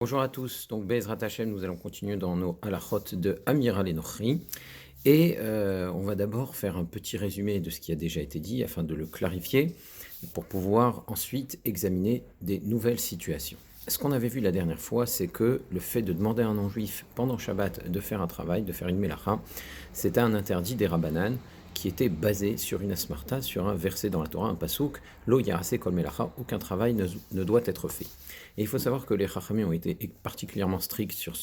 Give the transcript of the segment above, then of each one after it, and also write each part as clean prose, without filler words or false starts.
Bonjour à tous, donc Bezrat Hashem, nous allons continuer dans nos halachot de Amiral et Nochri. Et on va d'abord faire un petit résumé de ce qui a déjà été dit afin de le clarifier pour pouvoir ensuite examiner des nouvelles situations. Ce qu'on avait vu la dernière fois, c'est que le fait de demander à un non-juif pendant Shabbat de faire un travail, de faire une melacha, c'était un interdit des Rabbanan qui était basé sur une asmarta, sur un verset dans la Torah, un pasouk, lo yarase kol melacha, aucun travail ne doit être fait. Et il faut savoir que les Chachamim ont été particulièrement stricts sur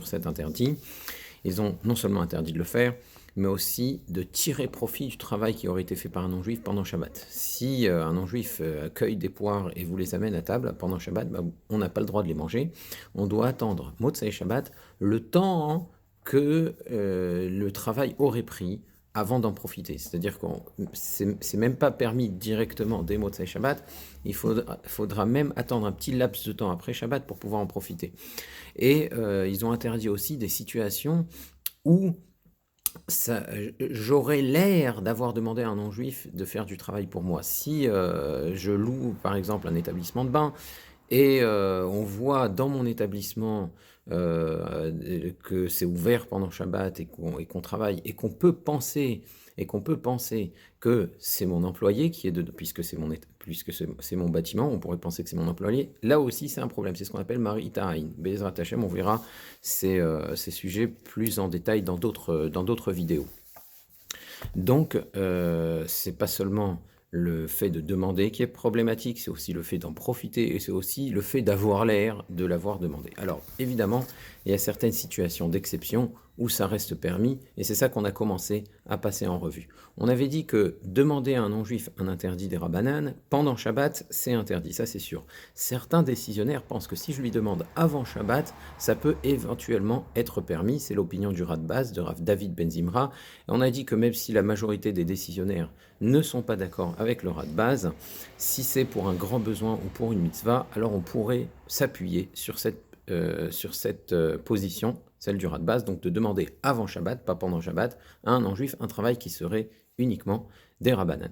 cet interdit. Ils ont non seulement interdit de le faire, mais aussi de tirer profit du travail qui aurait été fait par un non-juif pendant Shabbat. Si un non-juif cueille des poires et vous les amène à table pendant Shabbat, on n'a pas le droit de les manger. On doit attendre Motzei Shabbat, le temps que le travail aurait pris avant d'en profiter. C'est-à-dire que c'est même pas permis directement dès Motzei Shabbat, il faudra même attendre un petit laps de temps après Shabbat pour pouvoir en profiter. Et ils ont interdit aussi des situations où j'aurais l'air d'avoir demandé à un non-juif de faire du travail pour moi. Si je loue par exemple un établissement de bain, et on voit dans mon établissement que c'est ouvert pendant Shabbat et qu'on travaille et qu'on peut penser que c'est mon employé qui est puisque c'est mon bâtiment, on pourrait penser que c'est mon employé. Là aussi, c'est un problème. C'est ce qu'on appelle Marita Aïn. Bezrat Hashem, on verra ces sujets plus en détail dans d'autres vidéos. Donc, c'est pas seulement le fait de demander qui est problématique, c'est aussi le fait d'en profiter et c'est aussi le fait d'avoir l'air de l'avoir demandé. Alors, évidemment, il y a certaines situations d'exception où ça reste permis et c'est ça qu'on a commencé à passer en revue. On avait dit que demander à un non-juif un interdit des Rabbanan pendant Shabbat, c'est interdit, ça c'est sûr. Certains décisionnaires pensent que si je lui demande avant Shabbat, ça peut éventuellement être permis, c'est l'opinion du Radbaz, de Rav David Ben Zimra. Et on a dit que même si la majorité des décisionnaires ne sont pas d'accord avec le Radbaz, si c'est pour un grand besoin ou pour une mitzvah, alors on pourrait s'appuyer sur cette position, celle du Radbaz, donc de demander avant Shabbat, pas pendant Shabbat, à un non-juif un travail qui serait uniquement des Rabbanan.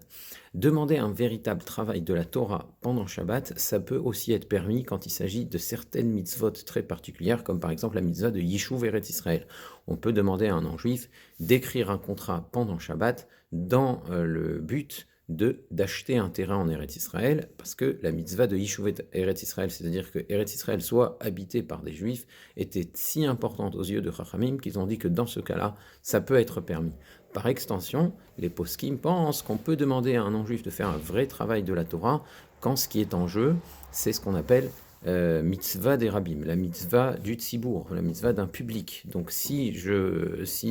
Demander un véritable travail de la Torah pendant Shabbat, ça peut aussi être permis quand il s'agit de certaines mitzvot très particulières, comme par exemple la mitzvah de Yishuv Eretz Israël. On peut demander à un non-juif d'écrire un contrat pendant Shabbat dans le but d'acheter un terrain en Eretz Israël, parce que la mitzvah de Yishuv Eretz Israël, c'est-à-dire que Eretz Israël soit habité par des juifs, était si importante aux yeux de Chachamim qu'ils ont dit que dans ce cas-là, ça peut être permis. Par extension, les poskim pensent qu'on peut demander à un non-juif de faire un vrai travail de la Torah quand ce qui est en jeu, c'est ce qu'on appelle mitzvah des rabbim, la mitzvah du tzibour, la mitzvah d'un public. Donc si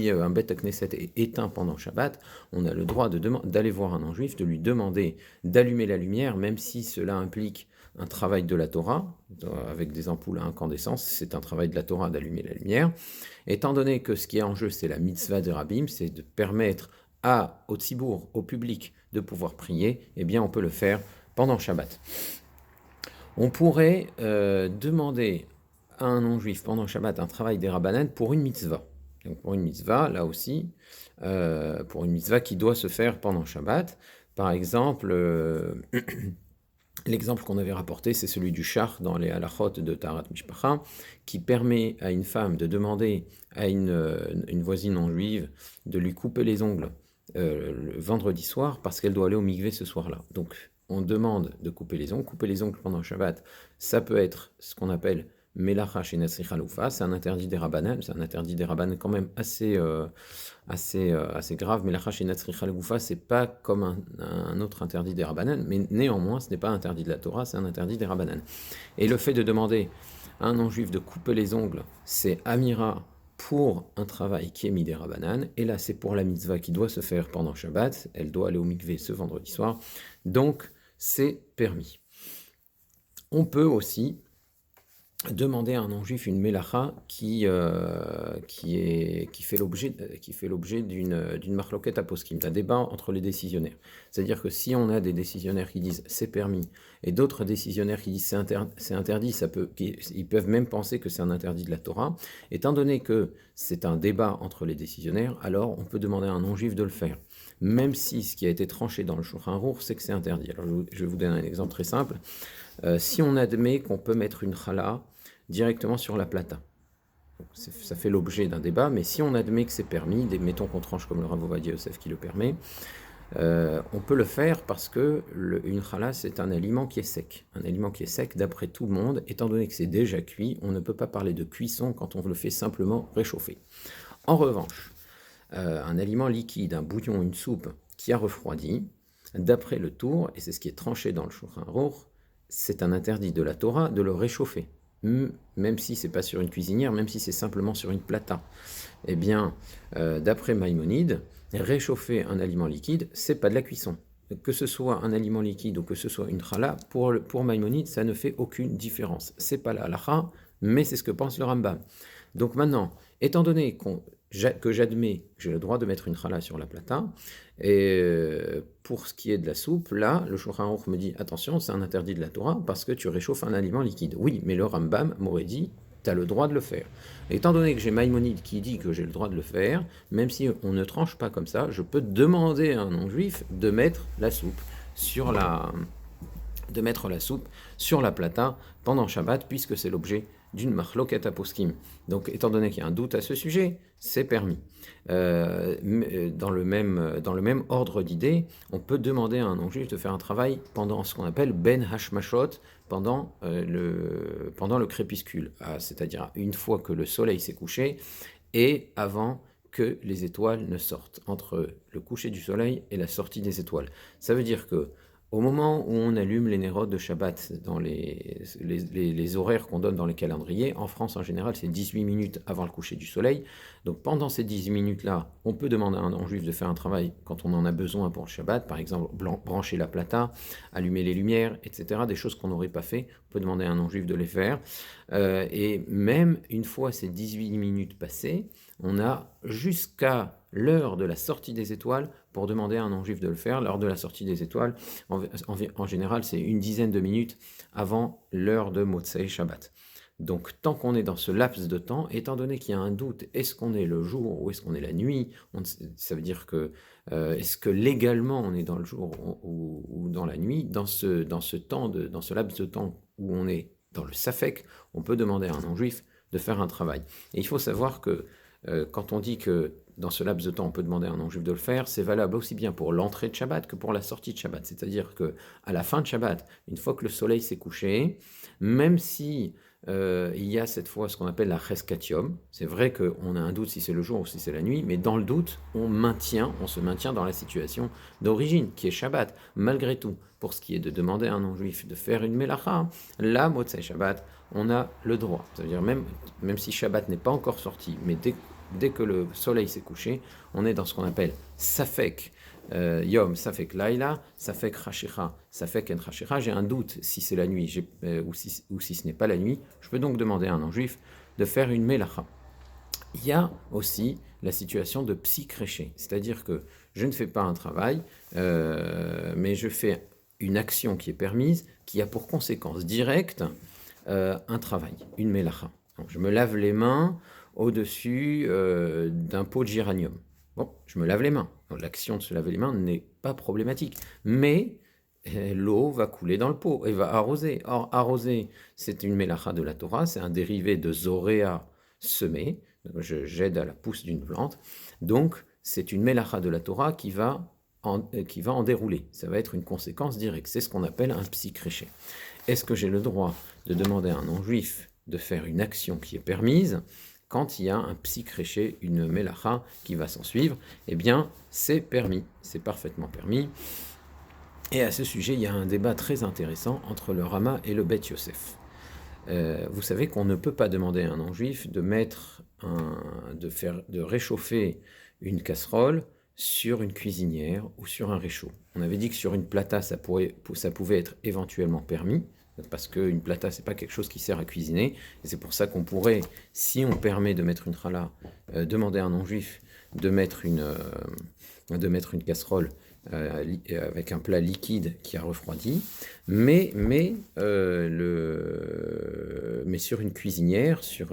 un Beth Knesset est éteint pendant Shabbat, on a le droit d'aller voir un non-juif, de lui demander d'allumer la lumière, même si cela implique un travail de la Torah, avec des ampoules à incandescence, c'est un travail de la Torah d'allumer la lumière. Étant donné que ce qui est en jeu, c'est la mitzvah des rabbim, c'est de permettre au tzibour, au public, de pouvoir prier, eh bien on peut le faire pendant Shabbat. On pourrait demander à un non-juif pendant Shabbat un travail des Rabbanan pour une mitzvah. Donc pour une mitzvah, là aussi, pour une mitzvah qui doit se faire pendant Shabbat. Par exemple, l'exemple qu'on avait rapporté, c'est celui du char dans les halachot de Taharat Mishpacha, qui permet à une femme de demander à une voisine non-juive de lui couper les ongles le vendredi soir parce qu'elle doit aller au mikvé ce soir-là. Donc, on demande de couper les ongles. Couper les ongles pendant Shabbat, ça peut être ce qu'on appelle Melacha chez Nasri Chaloufa, c'est un interdit des Rabbanan, c'est un interdit des Rabbanan quand même assez grave. Melacha chez Nasri Chaloufa, c'est pas comme un autre interdit des Rabbanan, mais néanmoins, ce n'est pas interdit de la Torah, c'est un interdit des Rabbanan. Et le fait de demander à un non-juif de couper les ongles, c'est Amira pour un travail qui est mis des Rabbanan, et là c'est pour la mitzvah qui doit se faire pendant Shabbat, elle doit aller au mikvé ce vendredi soir, donc c'est permis. On peut aussi demander à un non-juif une melacha qui fait l'objet d'une marloquette aposkim, d'un débat entre les décisionnaires. C'est-à-dire que si on a des décisionnaires qui disent c'est permis et d'autres décisionnaires qui disent c'est interdit, ils peuvent même penser que c'est un interdit de la Torah, étant donné que c'est un débat entre les décisionnaires, alors on peut demander à un non-juif de le faire. Même si ce qui a été tranché dans le Shulchan Aruch, c'est que c'est interdit. Alors je vais vous donner un exemple très simple. Si on admet qu'on peut mettre une chala directement sur la plata. Ça fait l'objet d'un débat, mais si on admet que c'est permis, mettons qu'on tranche comme le Rav Ovadia Yosef qui le permet, on peut le faire parce que une challah, c'est un aliment qui est sec. Un aliment qui est sec, d'après tout le monde, étant donné que c'est déjà cuit, on ne peut pas parler de cuisson quand on le fait simplement réchauffer. En revanche, un aliment liquide, un bouillon, une soupe qui a refroidi, d'après le Tour, et c'est ce qui est tranché dans le Shulchan Aruch, c'est un interdit de la Torah de le réchauffer. Même si c'est pas sur une cuisinière, même si c'est simplement sur une plata. Eh bien, d'après Maïmonide, réchauffer un aliment liquide, c'est pas de la cuisson. Que ce soit un aliment liquide ou que ce soit une challah, pour Maïmonide, ça ne fait aucune différence. C'est pas la halakha, mais c'est ce que pense le Rambam. Donc maintenant, étant donné que j'admets que j'ai le droit de mettre une challah sur la plata, et pour ce qui est de la soupe, là, le Shulchan Aruch me dit, attention, c'est un interdit de la Torah parce que tu réchauffes un aliment liquide. Oui, mais le Rambam m'aurait dit, tu as le droit de le faire. Et étant donné que j'ai Maïmonide qui dit que j'ai le droit de le faire, même si on ne tranche pas comme ça, je peux demander à un non-juif de mettre la soupe sur la plata pendant Shabbat, puisque c'est l'objet d'une machloket aposkim. Donc, étant donné qu'il y a un doute à ce sujet, c'est permis. Dans le même ordre d'idées, on peut demander à un non-juif de faire un travail pendant ce qu'on appelle ben hashmashot, pendant le crépuscule, c'est-à-dire une fois que le soleil s'est couché et avant que les étoiles ne sortent, entre le coucher du soleil et la sortie des étoiles. Ça veut dire que au moment où on allume les nérodes de Shabbat dans les horaires qu'on donne dans les calendriers, en France en général c'est 18 minutes avant le coucher du soleil, donc pendant ces 18 minutes-là, on peut demander à un non-juif de faire un travail quand on en a besoin pour le Shabbat, par exemple brancher la plata, allumer les lumières, etc., des choses qu'on n'aurait pas fait, on peut demander à un non-juif de les faire, et même une fois ces 18 minutes passées, on a jusqu'à l'heure de la sortie des étoiles pour demander à un non-juif de le faire. L'heure de la sortie des étoiles, en général, c'est une dizaine de minutes avant l'heure de Motsei Shabbat. Donc, tant qu'on est dans ce laps de temps, étant donné qu'il y a un doute, est-ce qu'on est le jour ou est-ce qu'on est la nuit, ça veut dire que est-ce que légalement on est dans le jour ou dans la nuit, dans ce laps de temps où on est dans le safek, on peut demander à un non-juif de faire un travail. Et il faut savoir que quand on dit que dans ce laps de temps, on peut demander à un non-juif de le faire, c'est valable aussi bien pour l'entrée de Shabbat que pour la sortie de Shabbat. C'est-à-dire qu'à la fin de Shabbat, une fois que le soleil s'est couché, même si il y a cette fois ce qu'on appelle la cheskatium, c'est vrai qu'on a un doute si c'est le jour ou si c'est la nuit, mais dans le doute, on se maintient dans la situation d'origine, qui est Shabbat. Malgré tout, pour ce qui est de demander à un non-juif de faire une melacha, la Motsei Shabbat, on a le droit. C'est-à-dire même si Shabbat n'est pas encore sorti, mais dès que le soleil s'est couché, on est dans ce qu'on appelle Safek Yom, Safek Laila, Safek Rashicha, Safek En Rashicha. J'ai un doute si c'est la nuit ou si ce n'est pas la nuit. Je peux donc demander à un non-juif de faire une melacha. Il y a aussi la situation de psy-créché, c'est-à-dire que je ne fais pas un travail, mais je fais une action qui est permise, qui a pour conséquence directe un travail, une melacha. Donc, je me lave les mains au-dessus d'un pot de géranium. Bon, je me lave les mains. Donc, l'action de se laver les mains n'est pas problématique. Mais l'eau va couler dans le pot et va arroser. Or, arroser, c'est une mélacha de la Torah, c'est un dérivé de zoréa semé. J'aide à la pousse d'une plante. Donc, c'est une mélacha de la Torah qui va en dérouler. Ça va être une conséquence directe. C'est ce qu'on appelle un psy-créché. Est-ce que j'ai le droit de demander à un non-juif de faire une action qui est permise quand il y a un psy-créché, une mélacha qui va s'en suivre? Eh bien, c'est permis, c'est parfaitement permis. Et à ce sujet, il y a un débat très intéressant entre le Rama et le Beth Yosef. Vous savez qu'on ne peut pas demander à un non-juif de réchauffer une casserole sur une cuisinière ou sur un réchaud. On avait dit que sur une plata, ça pouvait être éventuellement permis, parce qu'une plata, c'est pas quelque chose qui sert à cuisiner, et c'est pour ça qu'on pourrait, si on permet de mettre une challah, demander à un non-juif de mettre une casserole avec un plat liquide qui a refroidi, mais sur une cuisinière, sur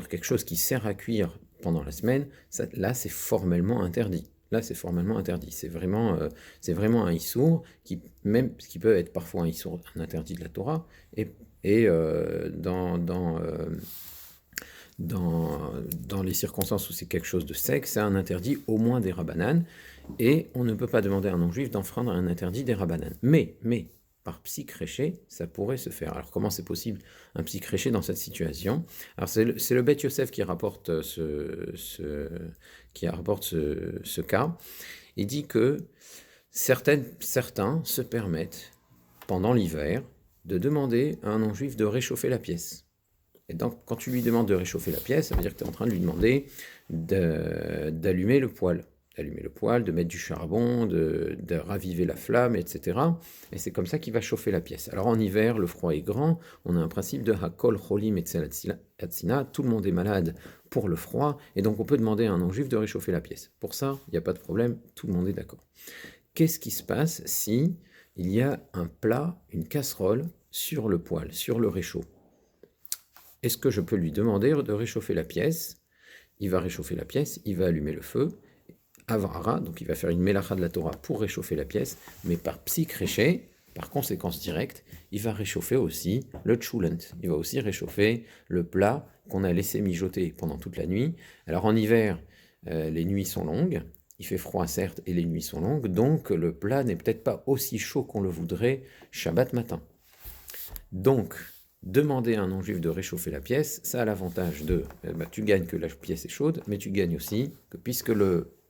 quelque chose qui sert à cuire pendant la semaine, là c'est formellement interdit. C'est vraiment un issour qui peut être parfois un interdit de la Torah, et Et dans les circonstances où c'est quelque chose de sec, c'est un interdit au moins des rabbanan, et on ne peut pas demander à un non-juif d'enfreindre un interdit des rabbanan. Mais, par psychréché, ça pourrait se faire. Alors comment c'est possible un psychréché dans cette situation? Alors c'est le Bet Yosef qui rapporte ce cas. Il dit que certains se permettent, pendant l'hiver, de demander à un non-juif de réchauffer la pièce. Et donc, quand tu lui demandes de réchauffer la pièce, ça veut dire que tu es en train de lui demander d'allumer le poêle. D'allumer le poêle, de mettre du charbon, de raviver la flamme, etc. Et c'est comme ça qu'il va chauffer la pièce. Alors en hiver, le froid est grand, on a un principe de Hakol Cholim Etzel Atzina, tout le monde est malade pour le froid, et donc on peut demander à un non-juif de réchauffer la pièce. Pour ça, il n'y a pas de problème, tout le monde est d'accord. Qu'est-ce qui se passe si il y a un plat, une casserole sur le poêle, sur le réchaud? Est-ce que je peux lui demander de réchauffer la pièce? Il va réchauffer la pièce, il va allumer le feu, avara, donc il va faire une mélacha de la Torah pour réchauffer la pièce, mais par psychréché, par conséquence directe, il va réchauffer aussi le tchoulent, il va aussi réchauffer le plat qu'on a laissé mijoter pendant toute la nuit. Alors en hiver, les nuits sont longues, il fait froid certes et les nuits sont longues, donc le plat n'est peut-être pas aussi chaud qu'on le voudrait Shabbat matin. Donc, demander à un non-juif de réchauffer la pièce, ça a l'avantage de, tu gagnes que la pièce est chaude, mais tu gagnes aussi que puisque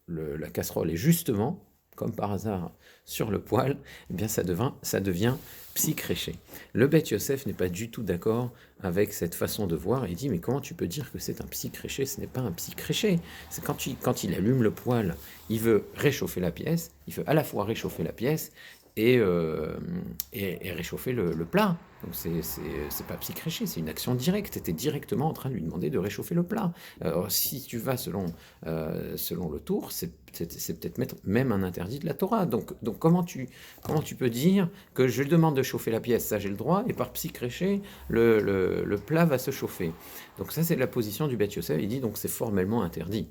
la casserole est justement, comme par hasard, sur le poêle, eh bien ça devient psychréché. Le Bet Yosef n'est pas du tout d'accord avec cette façon de voir. Il dit, mais comment tu peux dire que c'est un psychréché? Ce n'est pas un psychréché. C'est quand il allume le poêle, il veut réchauffer la pièce, il veut à la fois réchauffer la pièce et réchauffer le plat. Donc c'est pas psychréché, c'est une action directe. Tu es directement en train de lui demander de réchauffer le plat. Si tu vas selon le tour, c'est peut-être même un interdit de la Torah. Donc comment tu peux dire que je lui demande de chauffer la pièce, ça j'ai le droit, et par psychréché, le plat va se chauffer. Donc ça c'est la position du Bet Yosef, il dit donc c'est formellement interdit.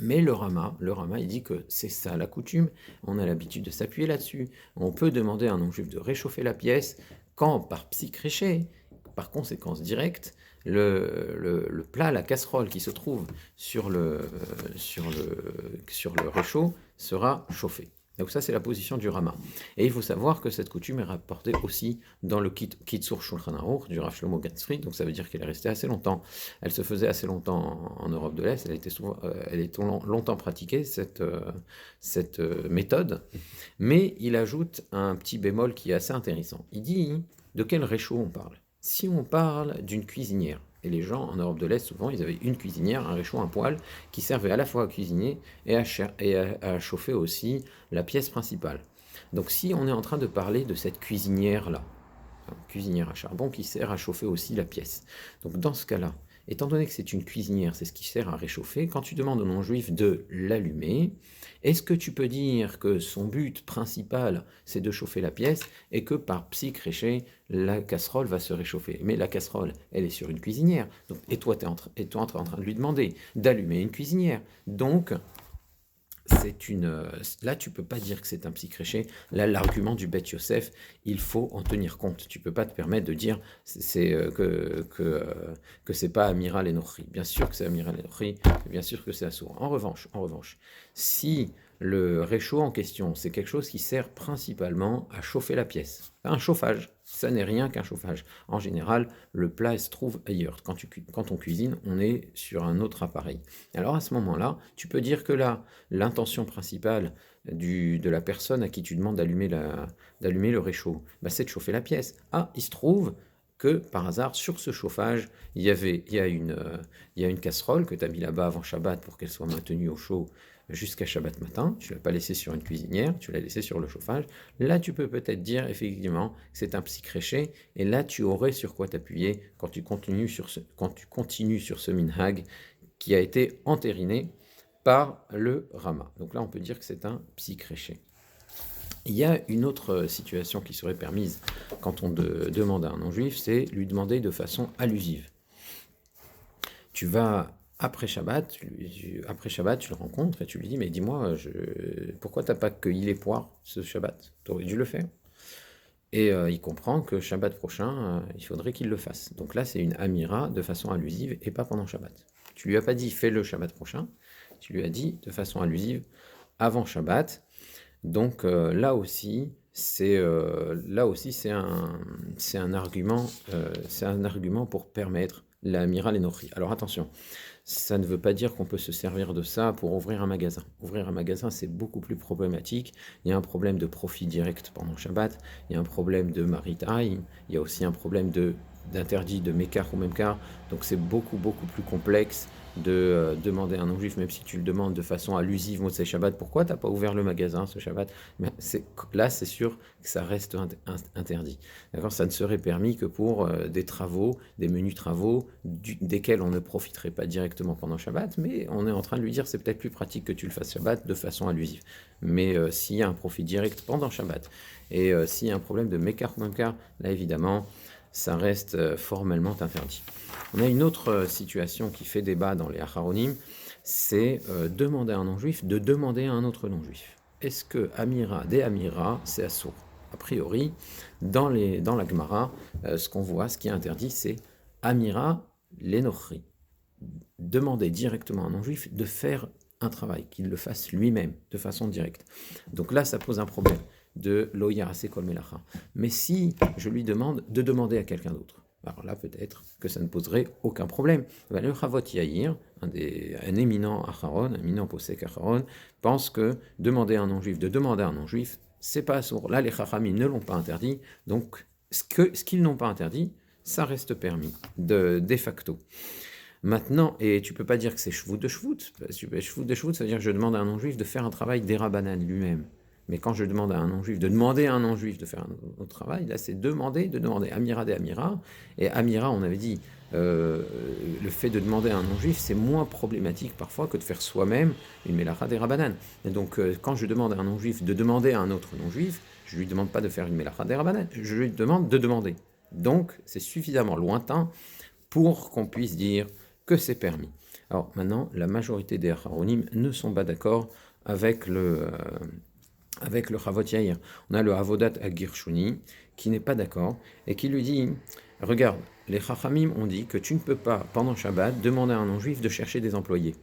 Mais le Rama, il dit que c'est ça la coutume, on a l'habitude de s'appuyer là-dessus. On peut demander à un non-juif de réchauffer la pièce quand, par psychréché, par conséquence directe, le plat, la casserole qui se trouve sur le réchaud sera chauffé. Donc ça, c'est la position du Rama. Et il faut savoir que cette coutume est rapportée aussi dans le Kitzur Shulchan Aruch du Rav Shlomo Ganzfried, donc ça veut dire qu'elle est restée assez longtemps. Elle se faisait assez longtemps en Europe de l'Est, elle était longtemps pratiquée, cette méthode. Mais il ajoute un petit bémol qui est assez intéressant. Il dit, de quel réchaud on parle? Si on parle d'une cuisinière, et les gens en Europe de l'Est, souvent, ils avaient une cuisinière, un réchaud, un poêle, qui servait à la fois à cuisiner et à chauffer aussi la pièce principale. Donc si on est en train de parler de cette cuisinière-là, cuisinière à charbon qui sert à chauffer aussi la pièce. Donc dans ce cas-là, étant donné que c'est une cuisinière, c'est ce qui sert à réchauffer, quand tu demandes au non-juif de l'allumer, est-ce que tu peux dire que son but principal, c'est de chauffer la pièce et que par psychréché, la casserole va se réchauffer? Mais la casserole, elle est sur une cuisinière. Donc, et toi, tu es en train de lui demander d'allumer une cuisinière. Donc, là, tu peux pas dire que c'est un psychréché. Là, l'argument du Bet Yosef, il faut en tenir compte. Tu peux pas te permettre de dire que c'est pas Amiral Enochi. Bien sûr que c'est Amiral Enochi, bien sûr que c'est Assour. En revanche, si le réchaud en question, c'est quelque chose qui sert principalement à chauffer la pièce, un chauffage, ça n'est rien qu'un chauffage. En général, le plat se trouve ailleurs. Quand on cuisine, on est sur un autre appareil. Alors à ce moment-là, tu peux dire que là, l'intention principale de la personne à qui tu demandes d'allumer le réchaud, c'est de chauffer la pièce. Ah, il se trouve que par hasard, sur ce chauffage, il y a une casserole que tu as mis là-bas avant Shabbat pour qu'elle soit maintenue au chaud jusqu'à Shabbat matin. Tu ne l'as pas laissée sur une cuisinière, tu l'as laissée sur le chauffage. Là, tu peux peut-être dire effectivement que c'est un psychréché, et là, tu aurais sur quoi t'appuyer quand tu continues sur ce minhag qui a été entériné par le Rama. Donc là, on peut dire que c'est un psychréché. Il y a une autre situation qui serait permise quand on demande à un non-juif, c'est lui demander de façon allusive. Tu vas après Shabbat, tu le rencontres et tu lui dis, mais dis-moi, pourquoi t'as pas cueilli les poires ce Shabbat? Tu aurais dû le faire. Et il comprend que Shabbat prochain, il faudrait qu'il le fasse. Donc là, c'est une amira de façon allusive et pas pendant Shabbat. Tu lui as pas dit fais-le Shabbat prochain, tu lui as dit de façon allusive avant Shabbat. Donc c'est un argument pour permettre l'amira l'enochi. Alors attention, ça ne veut pas dire qu'on peut se servir de ça pour ouvrir un magasin. Ouvrir un magasin, c'est beaucoup plus problématique. Il y a un problème de profit direct pendant Shabbat, il y a un problème de maritime, il y a aussi un problème d'interdit de Mekar ou Memkar. Donc c'est beaucoup, beaucoup plus complexe de demander à un non-juif, même si tu le demandes de façon allusive, Motzei Shabbat, pourquoi tu n'as pas ouvert le magasin ce Shabbat? Mais là, c'est sûr que ça reste interdit. D'accord? Ça ne serait permis que pour des travaux, des menus travaux, desquels on ne profiterait pas directement pendant Shabbat, mais on est en train de lui dire c'est peut-être plus pratique que tu le fasses Shabbat de façon allusive. Mais s'il y a un profit direct pendant Shabbat, et s'il y a un problème de Mekar ou Memkar, là évidemment, ça reste formellement interdit. On a une autre situation qui fait débat dans les Acharonim, c'est demander à un non-juif de demander à un autre non-juif. Est-ce que Amira des Amira, c'est assourd? A priori, dans la Gemara, ce qu'on voit, ce qui est interdit, c'est Amira l'enochri. Demander directement à un non-juif de faire un travail, qu'il le fasse lui-même, de façon directe. Donc là, ça pose un problème de lo yarase kol melacha. Mais si je lui demande de demander à quelqu'un d'autre, alors là, peut-être que ça ne poserait aucun problème. Le Chavot Yair, un éminent acharon, un éminent posek acharon, pense que demander à un non-juif de demander à un non-juif, c'est pas assourd. Là, les chachamim ne l'ont pas interdit, donc ce qu'ils n'ont pas interdit, ça reste permis, de facto. Maintenant, et tu peux pas dire que c'est shvout de shvout, shvout de shvout, c'est-à-dire que je demande à un non-juif de faire un travail d'Erabanan lui-même. Mais quand je demande à un non-juif de demander à un non-juif de faire un autre travail, là c'est demander. Amira des Amira. Et Amira, on avait dit, le fait de demander à un non-juif, c'est moins problématique parfois que de faire soi-même une melacha des Rabbanan. Et donc, quand je demande à un non-juif de demander à un autre non-juif, je lui demande pas de faire une melacha des Rabbanan, je lui demande de demander. Donc, c'est suffisamment lointain pour qu'on puisse dire que c'est permis. Alors maintenant, la majorité des Acharonim ne sont pas d'accord avec le Chavot Yair. On a le Avodat Agirshuni qui n'est pas d'accord et qui lui dit regarde, les Chachamim ont dit que tu ne peux pas, pendant Shabbat, demander à un non-juif de chercher des employés,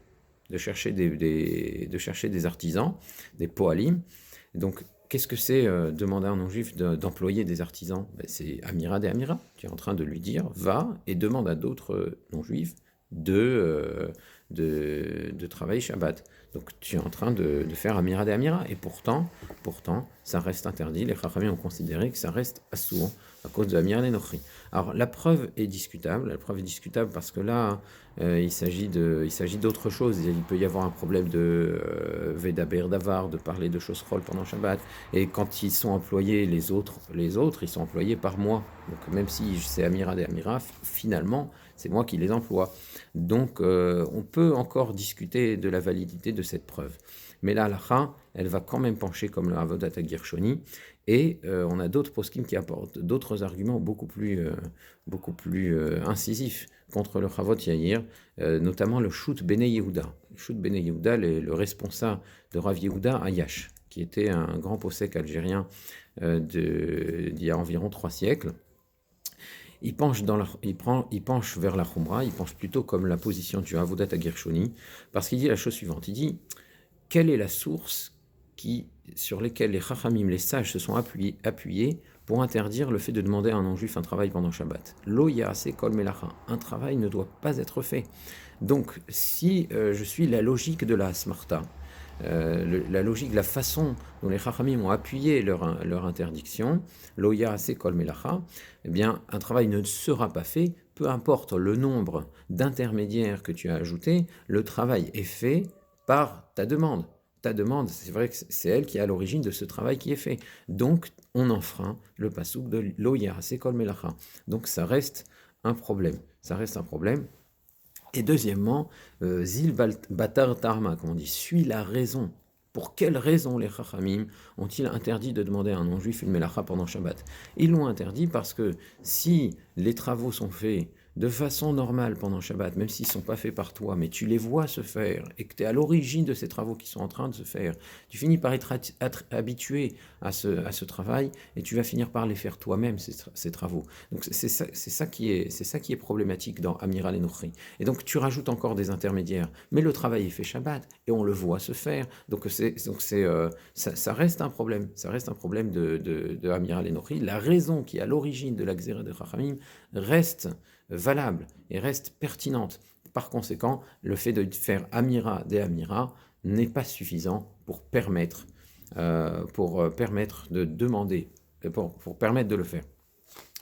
de chercher des artisans, des poalim. Donc, qu'est-ce que c'est demander à un non-juif d'employer des artisans? C'est Amira des Amira. Tu es en train de lui dire va et demande à d'autres non-juifs de travailler Shabbat. Donc tu es en train de faire Amira des Amira. Et pourtant, ça reste interdit. Les Chachamim ont considéré que ça reste assourd à cause de Amira des Nochri. Alors la preuve est discutable. La preuve est discutable parce que là, il s'agit d'autre chose. Il peut y avoir un problème de Vedaber Davar, de parler de choses folles pendant Shabbat. Et quand ils sont employés, les autres, ils sont employés par moi. Donc même si c'est Amira des Amira, finalement, c'est moi qui les emploie. Donc, on peut encore discuter de la validité de cette preuve. Mais la halakha, elle va quand même pencher comme le Avodat Agirshoni, et on a d'autres poskim qui apportent d'autres arguments beaucoup plus incisifs contre le Chavot Yair, notamment le Shout Bene Yehuda. Le Shout Bene Yehuda, le responsable de Rav Yehuda Ayash, qui était un grand posek algérien d'il y a environ 3 siècles. Il penche vers la Khumra, il penche plutôt comme la position du Avodat Agirshoni, parce qu'il dit la chose suivante, il dit, quelle est la source sur lesquelles les Chachamim, les sages, se sont appuyés pour interdire le fait de demander à un non-juif un travail pendant Shabbat? Lo yarase kol melacha, un travail ne doit pas être fait. Donc, si je suis la logique de la Smarta, la logique, la façon dont les Chachamim ont appuyé leur interdiction, lo yarase kol melacha, eh bien, un travail ne sera pas fait, peu importe le nombre d'intermédiaires que tu as ajoutés, le travail est fait par ta demande. Ta demande, c'est vrai que c'est elle qui est à l'origine de ce travail qui est fait. Donc, on enfreint le pasouk de lo yarase kol melacha. Donc, ça reste un problème. Et deuxièmement, Zil Batar Tarma, comme on dit, suit la raison. Pour quelle raison les Chachamim ont-ils interdit de demander à un non-juif une melacha pendant Shabbat? Ils l'ont interdit parce que si les travaux sont faits de façon normale pendant Shabbat, même s'ils ne sont pas faits par toi, mais tu les vois se faire et que tu es à l'origine de ces travaux qui sont en train de se faire, tu finis par être habitué à ce travail et tu vas finir par les faire toi-même, ces travaux. Donc c'est ça qui est problématique dans Amiral et Nochri. Et donc tu rajoutes encore des intermédiaires, mais le travail est fait Shabbat et on le voit se faire. Donc ça reste un problème, de Amiral et Nochri. La raison qui est à l'origine de la Xéra de Chachamim reste valable et reste pertinente. Par conséquent, le fait de faire Amira des Amira n'est pas suffisant pour permettre de demander, pour permettre de le faire.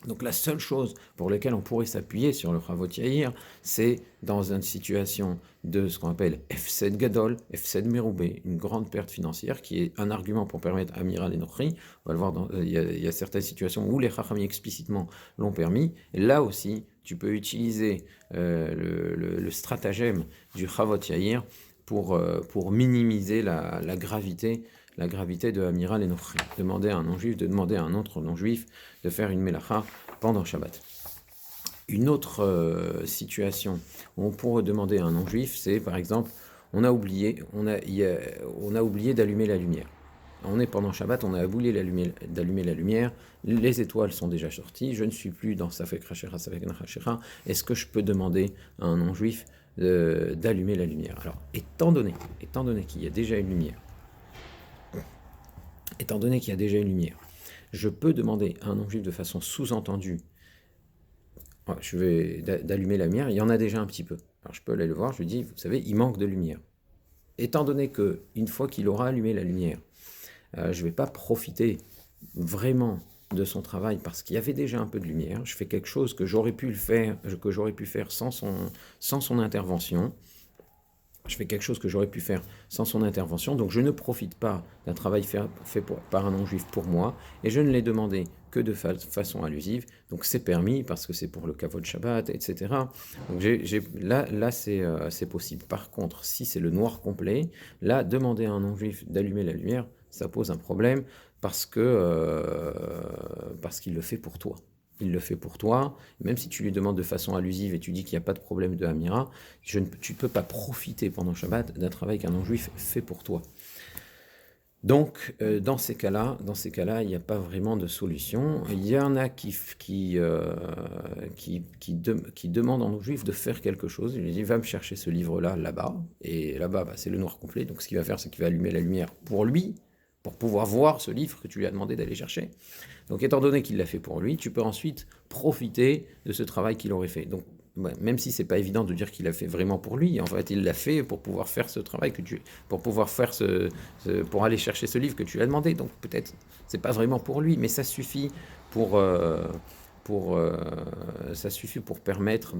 Donc la seule chose pour laquelle on pourrait s'appuyer sur le Chavot Yair, c'est dans une situation de ce qu'on appelle Efsed Gadol, Efsed Meroubé, une grande perte financière, qui est un argument pour permettre Amiral et Nochri. On va le voir, il y a certaines situations où les Chachamim explicitement l'ont permis. Et là aussi, tu peux utiliser le stratagème du Chavot Yair pour minimiser la gravité de Amiral et Nochri. Demander à un non-juif de demander à un autre non-juif de faire une mélacha pendant Shabbat. Une autre situation où on pourrait demander à un non-juif, c'est par exemple, on a oublié d'allumer la lumière. On est pendant Shabbat, on a oublié d'allumer la lumière, les étoiles sont déjà sorties, je ne suis plus dans Safek Rachera, Safek Nachachera, est-ce que je peux demander à un non-juif d'allumer la lumière? Alors, étant donné qu'il y a déjà une lumière, je peux demander à un non-juif de façon sous-entendue d'allumer la lumière, il y en a déjà un petit peu. Alors je peux aller le voir, je lui dis, vous savez, il manque de lumière. Étant donné qu'une fois qu'il aura allumé la lumière, je ne vais pas profiter vraiment de son travail parce qu'il y avait déjà un peu de lumière, je fais quelque chose que j'aurais pu faire sans son intervention. Donc je ne profite pas d'un travail fait par un non-juif pour moi, et je ne l'ai demandé que de façon allusive, donc c'est permis parce que c'est pour le kavod Shabbat, etc. Donc là c'est possible. Par contre, si c'est le noir complet, là, demander à un non-juif d'allumer la lumière, ça pose un problème parce qu'il le fait pour toi. Il le fait pour toi, même si tu lui demandes de façon allusive et tu dis qu'il n'y a pas de problème de Hamira, tu ne peux pas profiter pendant Shabbat d'un travail qu'un non-juif fait pour toi. Donc, dans ces cas-là, il n'y a pas vraiment de solution. Il y en a qui demandent en non-juif de faire quelque chose. Il lui dit, va me chercher ce livre-là, là-bas. Et là-bas, c'est le noir complet. Donc, ce qu'il va faire, c'est qu'il va allumer la lumière pour lui, pour pouvoir voir ce livre que tu lui as demandé d'aller chercher. Donc, étant donné qu'il l'a fait pour lui, tu peux ensuite profiter de ce travail qu'il aurait fait. Donc, même si c'est pas évident de dire qu'il l'a fait vraiment pour lui, en fait, il l'a fait pour pouvoir faire ce travail pour pouvoir faire pour aller chercher ce livre que tu lui as demandé. Donc, peut-être, c'est pas vraiment pour lui, mais ça suffit pour permettre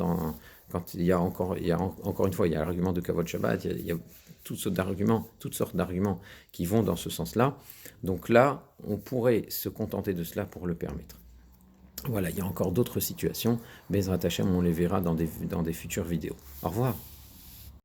quand il y a encore une fois, il y a l'argument de Kavod Shabbat, il y a toutes sortes d'arguments qui vont dans ce sens-là. Donc là, on pourrait se contenter de cela pour le permettre. Voilà, il y a encore d'autres situations. Bezrat Hashem, on les verra dans des futures vidéos. Au revoir.